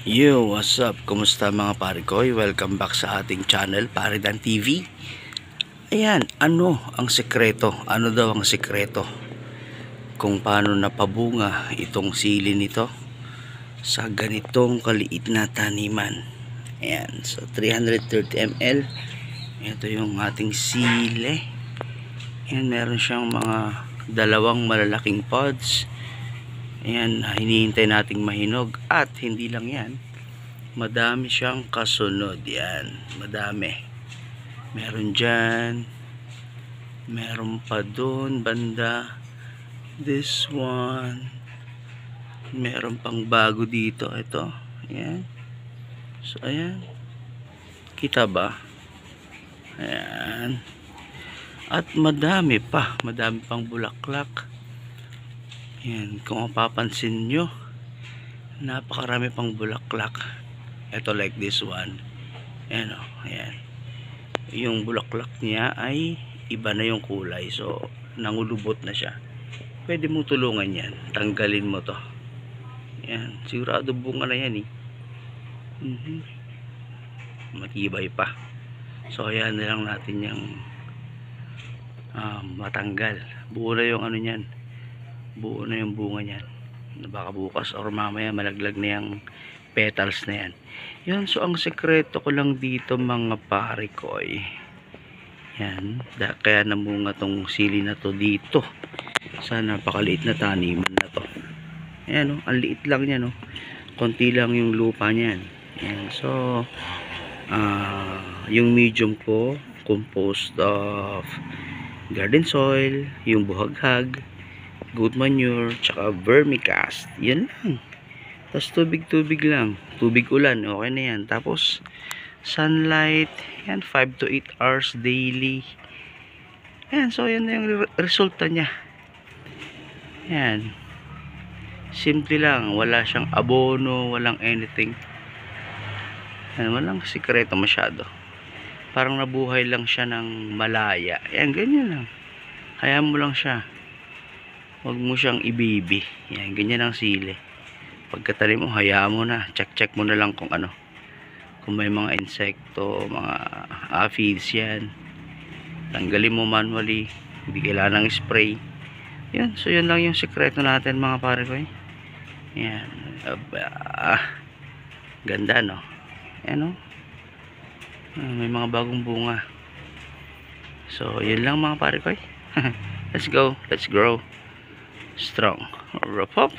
Yo, what's up? Kumusta mga pare ko? Welcome back sa ating channel, Paridan TV. Ayan, ano ang sekreto? Ano daw ang sekreto kung paano napabunga itong sili nito sa ganitong kaliit na taniman? Ayan, so 330 ml. Ito yung ating sili. Ayan, meron siyang mga dalawang malalaking pods. Ayan, hinihintay nating mahinog. At hindi lang yan, madami siyang kasunod. Yan, madami. Meron dyan, meron pa dun banda, this one, meron pang bago dito. Ito, ayan. So ayan, kita ba? Ayan. At madami pang bulaklak. Ayan, kung mapapansin nyo, napakarami pang bulaklak. Ito like this one. Ayan o, ayan. Yung bulaklak niya ay iba na yung kulay. So, nangulubot na siya. Pwede mong tulungan yan. Tanggalin mo to. Ayan, sigurado bunga na yan eh. Matibay pa. So, ayan na lang natin yung matanggal. Buo na yung ano nyan. Buo na yung bunga nyan. Baka bukas or mamaya malaglag na yung petals na yan. Yan, so ang sekreto ko lang dito mga pare ko ay yan, kaya namunga tong sili na to dito sa napakaliit na taniman na to. Ayan o, ang liit lang yan o, konti lang yung lupa niyan. Ayan, so yung medium ko composed of garden soil, yung buhaghag, good manure, tsaka vermicast. Yan lang. Tapos tubig lang. Tubig ulan. Okay na yan. Tapos sunlight. Yan. 5 to 8 hours daily. Yan. So yan na yung resulta niya. Yan. Simple lang. Wala siyang abono. Walang anything. Yan. Walang sikreto masyado. Parang nabuhay lang siya ng malaya. Yan. Ganyan lang. Hayaan mo lang siya. Huwag mo siyang ibibi. Yan. Ganyan ang sili. Pagkatanim mo, hayaan mo na. Check mo na lang kung ano. Kung may mga insekto, mga aphids yan. Tanggalin mo manually. Hindi kailangan ng spray. Yan. So, yun lang yung sekreto natin mga pare ko. Yan. Ganda, no? Yan, no? May mga bagong bunga. So, yun lang mga pare ko. Let's go. Let's grow strong. Wrap up.